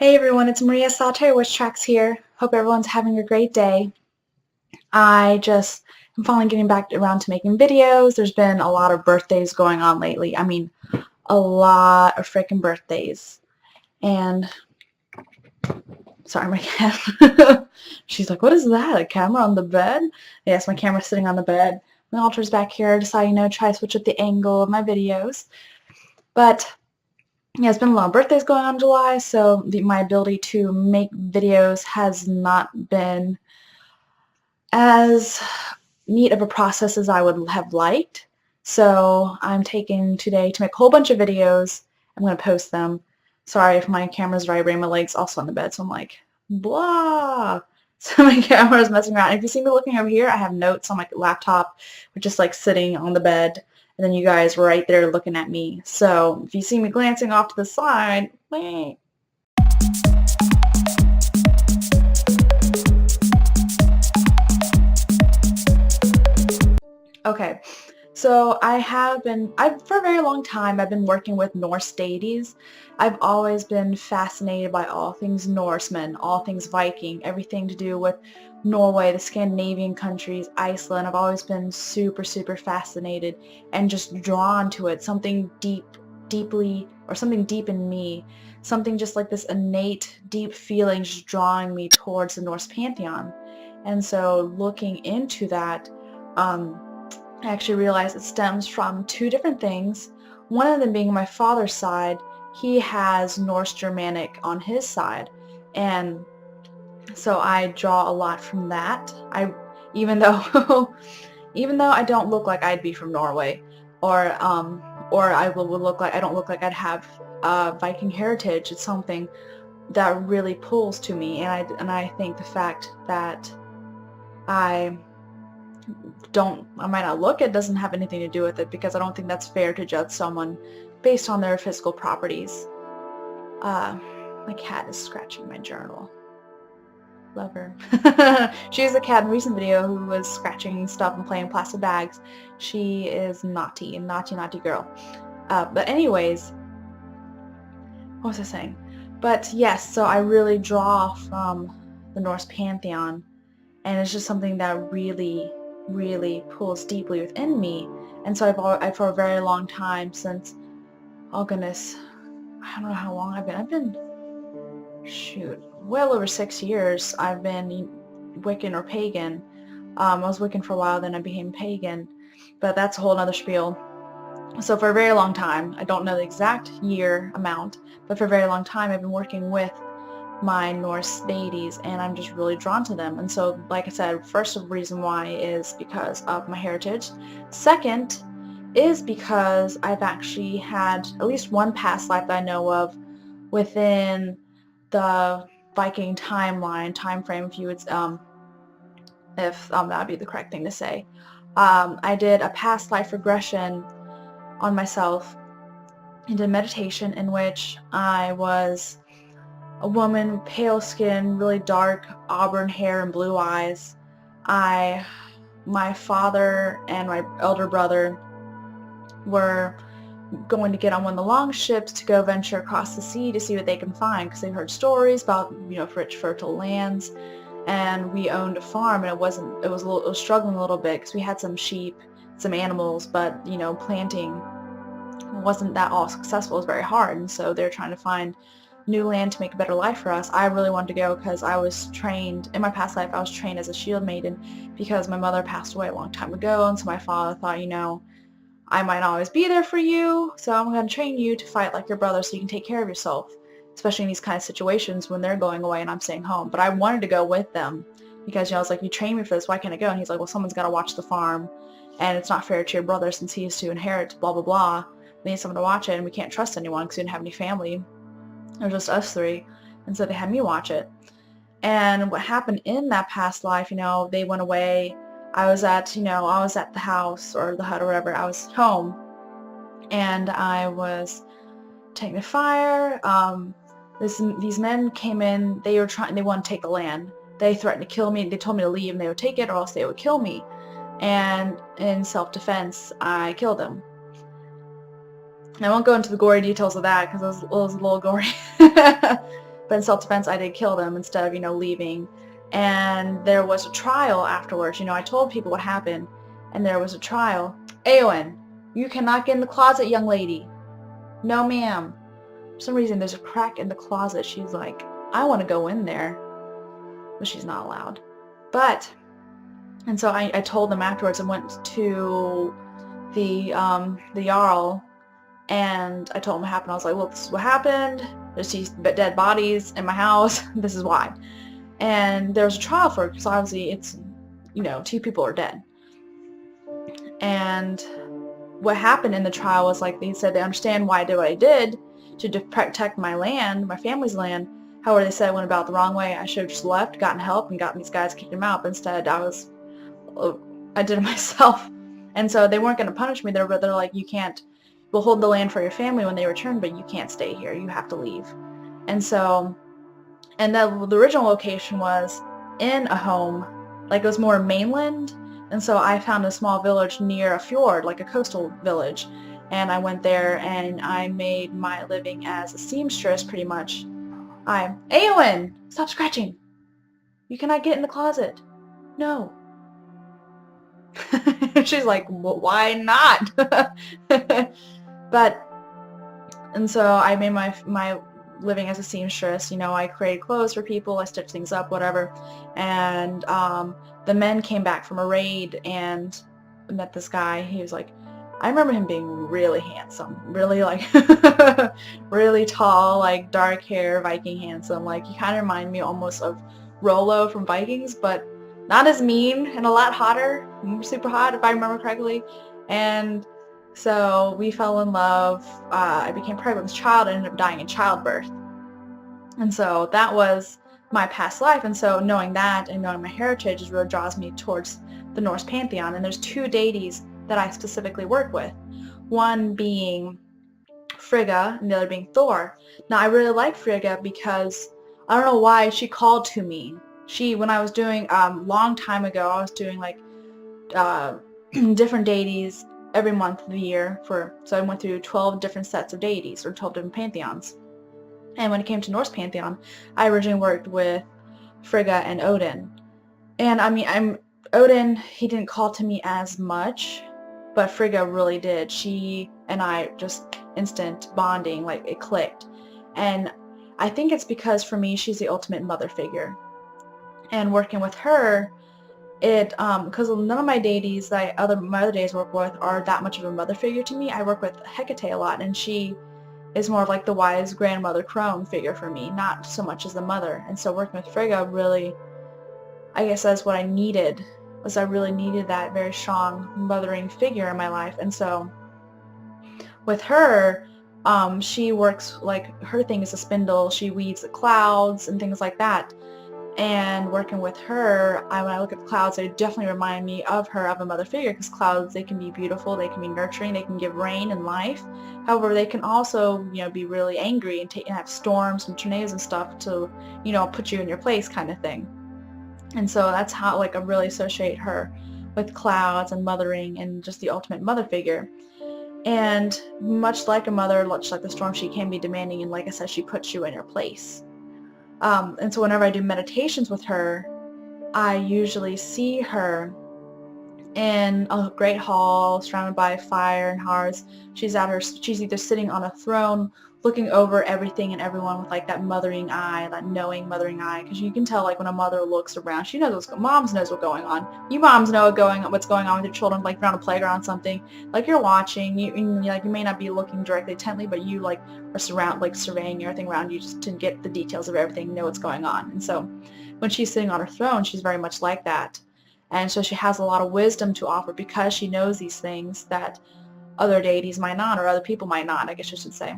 Hey everyone, it's Maria Solitary Witch Tracks here. Hope everyone's having a great day. I'm finally getting back around to making videos. There's been a lot of birthdays going on lately. I mean, a lot of freaking birthdays. And, sorry, my cat. She's like, what is that? A camera on the bed? Yes, my camera's sitting on the bed. My altar's back here. Decided, try to switch up the angle of my videos. But yeah, it's been a lot of birthdays going on in July, so my ability to make videos has not been as neat of a process as I would have liked. So I'm taking today to make a whole bunch of videos. I'm going to post them. Sorry if my camera's vibrating. My leg's also on the bed, so I'm like, blah. So my camera's messing around. If you see me looking over here, I have notes on my laptop, which is like sitting on the bed. And then you guys were right there looking at me. So if you see me glancing off to the side, wait. Okay, so for a very long time, I've been working with Norse deities. I've always been fascinated by all things Norsemen, all things Viking, everything to do with Norway, the Scandinavian countries, Iceland. I've always been super, super fascinated and just drawn to it, something something deep in me, something just like this innate, deep feeling just drawing me towards the Norse pantheon. And so looking into that, I actually realized it stems from two different things. One of them being my father's side. He has Norse Germanic on his side, and so I draw a lot from that. Even though even though I don't look like I'd be from Norway, or would look like I don't look like I'd have Viking heritage. It's something that really pulls to me, and I think the fact that I I might not look, it doesn't have anything to do with it, because I don't think that's fair to judge someone based on their physical properties. My cat is scratching my journal. Love her. She's a cat in a recent video who was scratching stuff and playing plastic bags. She is naughty, naughty girl. But anyways, what was I saying? But yes, so I really draw from the Norse pantheon, and it's just something that really pulls deeply within me. And so I've for a very long time, since, oh goodness, I don't know how long I've been, shoot, well over 6 years I've been Wiccan or pagan. I was Wiccan for a while, then I became pagan, but that's a whole other spiel. So for a very long time, I don't know the exact year amount, but for a very long time I've been working with my Norse deities, and I'm just really drawn to them. And so, like I said, first reason why is because of my heritage. Second is because I've actually had at least one past life that I know of within the Viking time frame, if you would, if that'd be the correct thing to say. I did a past life regression on myself and did meditation in which I was a woman, pale skin, really dark auburn hair and blue eyes. My father and my elder brother were going to get on one of the long ships to go venture across the sea to see what they can find, because they heard stories about, rich, fertile lands, and we owned a farm, and it was struggling a little bit because we had some sheep, some animals, but planting wasn't that all successful. It was very hard, and so they're trying to find new land to make a better life for us. I really wanted to go because I was trained, in my past life, I was trained as a shield maiden because my mother passed away a long time ago, and so my father thought, I might not always be there for you, so I'm going to train you to fight like your brother so you can take care of yourself, especially in these kind of situations when they're going away and I'm staying home. But I wanted to go with them because, I was like, you trained me for this, why can't I go? And he's like, well, someone's got to watch the farm, and it's not fair to your brother since he is to inherit, blah, blah, blah. We need someone to watch it, and we can't trust anyone because we didn't have any family. It was just us three, and so they had me watch it. And what happened in that past life, they went away. I was at the house or the hut or whatever. I was home, and I was taking a fire. These men came in. They wanted to take the land. They threatened to kill me. They told me to leave, and they would take it, or else they would kill me. And in self-defense, I killed them. I won't go into the gory details of that because it was a little gory. but in self-defense I did kill them instead of, leaving. And there was a trial afterwards. I told people what happened, and there was a trial. Eowyn, you cannot get in the closet, young lady. No, ma'am. For some reason, there's a crack in the closet. She's like, I want to go in there, but she's not allowed. And so I told them afterwards. I went to the Jarl, and I told him what happened. I was like, well, this is what happened. There's these dead bodies in my house. This is why. And there was a trial for it, because obviously it's, 2 people are dead. And what happened in the trial was, like, they said they understand why I did what I did to protect my land, my family's land. However, they said I went about it the wrong way. I should have just left, gotten help, and gotten these guys kicked them out. But instead, I did it myself. And so they weren't going to punish me. They're like, you can't, we'll hold the land for your family when they return, but you can't stay here. You have to leave. And so, and the original location was in a home, like it was more mainland. And so I found a small village near a fjord, like a coastal village. And I went there and I made my living as a seamstress, pretty much. Eowyn, stop scratching. You cannot get in the closet. No. She's like, well, why not? And so I made my living as a seamstress. I created clothes for people, I stitched things up, whatever. And the men came back from a raid and met this guy. He was like, I remember him being really handsome, really like really tall, like dark hair, Viking handsome. Like he kind of reminded me almost of Rollo from Vikings, but not as mean and a lot hotter, super hot if I remember correctly. And so we fell in love. I became pregnant with this child and ended up dying in childbirth. And so that was my past life. And so knowing that and knowing my heritage really draws me towards the Norse pantheon. And there's 2 deities that I specifically work with. One being Frigga and the other being Thor. Now I really like Frigga because I don't know why she called to me. When I was doing, long time ago, I was doing like different deities every month of the year so I went through 12 different sets of deities, or 12 different pantheons. And when it came to Norse pantheon, I originally worked with Frigga and Odin. And I mean, Odin, he didn't call to me as much, but Frigga really did. She and I just instant bonding, like it clicked. And I think it's because for me, she's the ultimate mother figure. And working with her, because none of my deities my other deities work with are that much of a mother figure to me. I work with Hecate a lot, and she is more of like the wise grandmother crone figure for me, not so much as the mother. And so working with Frigga really, I guess that's what I needed, was I really needed that very strong mothering figure in my life. And so with her, she works, like, her thing is a spindle. She weaves the clouds and things like that. And working with her, when I look at the clouds, they definitely remind me of her, of a mother figure, because clouds, they can be beautiful, they can be nurturing, they can give rain and life. However, they can also, be really angry and have storms and tornadoes and stuff to, put you in your place, kind of thing. And so that's how, like, I really associate her with clouds and mothering and just the ultimate mother figure. And much like a mother, much like the storm, she can be demanding, and like I said, she puts you in your place. And so whenever I do meditations with her, I usually see her in a great hall surrounded by fire and hearths. She's either sitting on a throne looking over everything and everyone with like that mothering eye, that knowing mothering eye, because you can tell, like, when a mother looks around, she knows moms knows what's going on. You moms know what's going on with your children, like around a playground or something. Like, you're watching, you may not be looking directly intently, but you like are surveying everything around you just to get the details of everything, know what's going on. And so when she's sitting on her throne, she's very much like that. And so she has a lot of wisdom to offer because she knows these things that other deities might not, or other people might not, I guess I should say.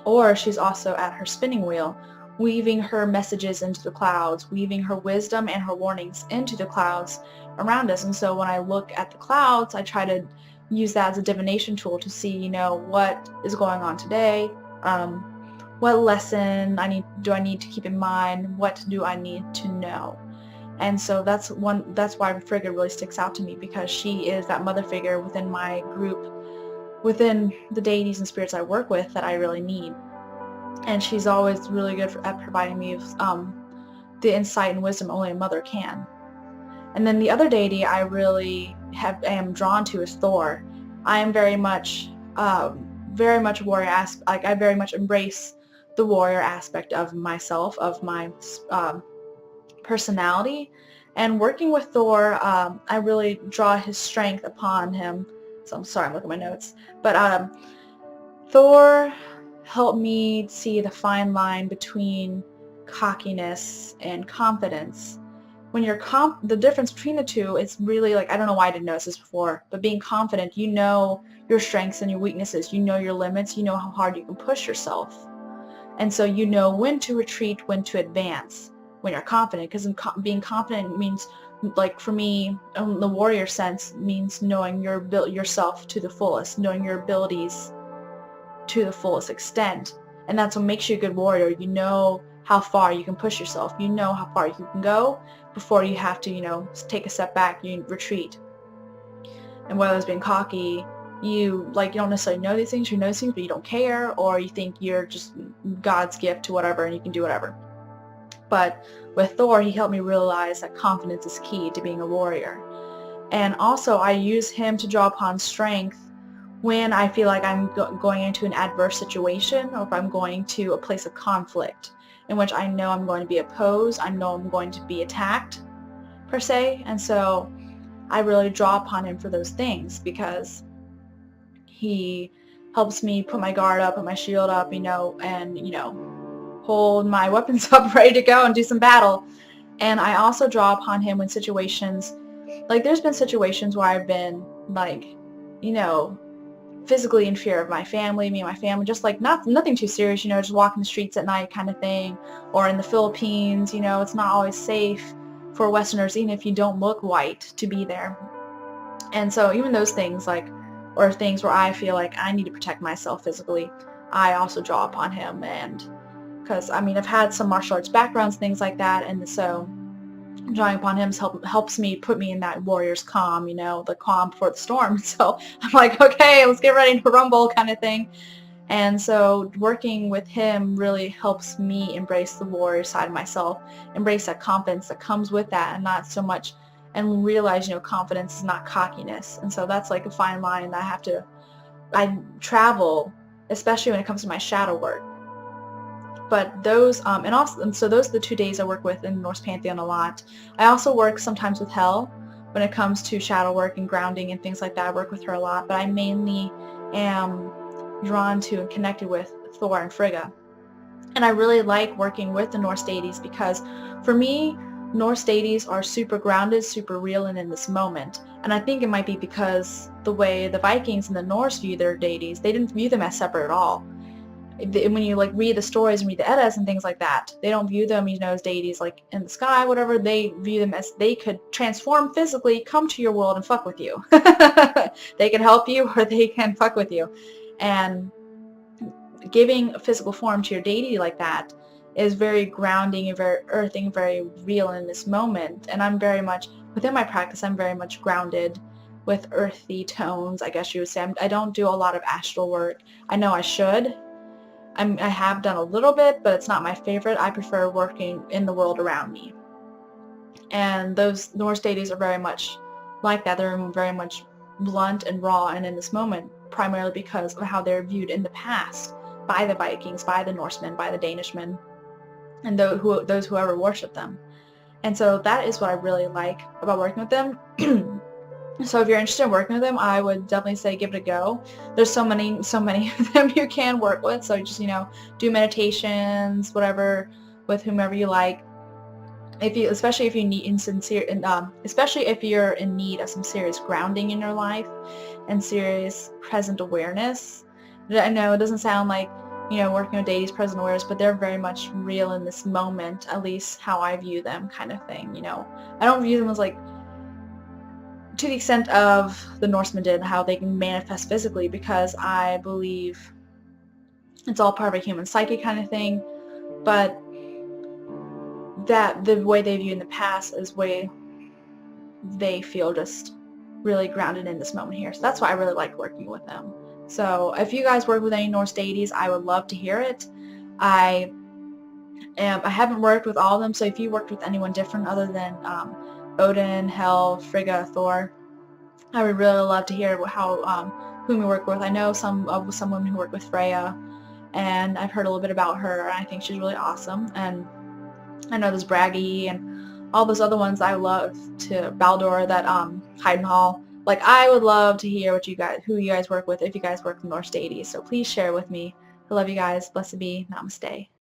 Or she's also at her spinning wheel, weaving her messages into the clouds, weaving her wisdom and her warnings into the clouds around us. And so when I look at the clouds, I try to use that as a divination tool to see, what is going on today, what lesson do I need to keep in mind, what do I need to know. And so that's why Frigga really sticks out to me, because she is that mother figure within my group, within the deities and spirits I work with, that I really need. and she's always really good at providing me with the insight and wisdom only a mother can. And then the other deity I really am drawn to is Thor. I am very much warrior aspect. Like I very much embrace the warrior aspect of myself, of my personality. And working with Thor, I really draw his strength upon him. So I'm sorry, I'm looking at my notes. But Thor helped me see the fine line between cockiness and confidence. When you're the difference between the two is really like, I don't know why I didn't notice this before, but being confident, you know your strengths and your weaknesses, you know your limits, you know how hard you can push yourself. And so you know when to retreat, when to advance, when you're confident, because being confident means, like for me, in the warrior sense, means knowing yourself to the fullest, knowing your abilities to the fullest extent. And that's what makes you a good warrior. You know how far you can push yourself. You know how far you can go before you have to, take a step back, you retreat. And whether it's being cocky, you don't necessarily know these things, you know these things, but you don't care, or you think you're just God's gift to whatever and you can do whatever. But with Thor, he helped me realize that confidence is key to being a warrior. And also I use him to draw upon strength when I feel like I'm going into an adverse situation, or if I'm going to a place of conflict in which I know I'm going to be opposed, I know I'm going to be attacked, per se. And so I really draw upon him for those things, because he helps me put my guard up, put my shield up, and, hold my weapons up ready to go and do some battle. And I also draw upon him when situations, like there's been situations where I've been physically in fear of my family, me and my family, just like nothing too serious, just walking the streets at night kind of thing, or in the Philippines, it's not always safe for Westerners, even if you don't look white, to be there. And so even those things, or things where I feel like I need to protect myself physically, I also draw upon him. And because I've had some martial arts backgrounds, things like that, and so drawing upon him helps me put me in that warrior's calm, the calm before the storm. So I'm like, okay, let's get ready to rumble kind of thing. And so working with him really helps me embrace the warrior side of myself, embrace that confidence that comes with that, and not so much, and realize, confidence is not cockiness. And so that's like a fine line that I travel, especially when it comes to my shadow work. But those, and so those are the 2 days I work with in the Norse Pantheon a lot. I also work sometimes with Hel when it comes to shadow work and grounding and things like that. I work with her a lot, but I mainly am drawn to and connected with Thor and Frigga. And I really like working with the Norse deities, because for me, Norse deities are super grounded, super real, and in this moment. And I think it might be because the way the Vikings and the Norse view their deities, they didn't view them as separate at all. When you read the stories and read the Eddas and things like that, they don't view them, as deities like in the sky, whatever. They view them as they could transform physically, come to your world and fuck with you. They can help you, or they can fuck with you. And giving a physical form to your deity like that is very grounding and very earthing, very real in this moment. And I'm very much, within my practice, I'm very much grounded with earthy tones, I guess you would say. I don't do a lot of astral work. I know I should. I have done a little bit, but it's not my favorite. I prefer working in the world around me. And those Norse deities are very much like that. They're very much blunt and raw and in this moment, primarily because of how they're viewed in the past by the Vikings, by the Norsemen, by the Danishmen, and those who ever worship them. And so that is what I really like about working with them. So if you're interested in working with them, I would definitely say give it a go. There's so many of them you can work with. So just, do meditations, whatever, with whomever you like. Especially if you need especially if you're in need of some serious grounding in your life and serious present awareness. I know it doesn't sound like, working with deities, present awareness, but they're very much real in this moment, at least how I view them, kind of thing. I don't view them as to the extent of the Norsemen did, how they can manifest physically, because I believe it's all part of a human psyche kind of thing, but that the way they view in the past is way they feel just really grounded in this moment here. So that's why I really like working with them. So if you guys work with any Norse deities, I would love to hear it. I I haven't worked with all of them, so if you worked with anyone different other than Odin, Hel, Frigga, Thor, I would really love to hear how whom you work with. I know some women who work with Freya, and I've heard a little bit about her, and I think she's really awesome. And I know there's Braggy and all those other ones I love to Baldur that Heidenhall. Like I would love to hear who you guys work with if you guys work with Norse deities. So please share with me. I love you guys. Blessed be. Namaste.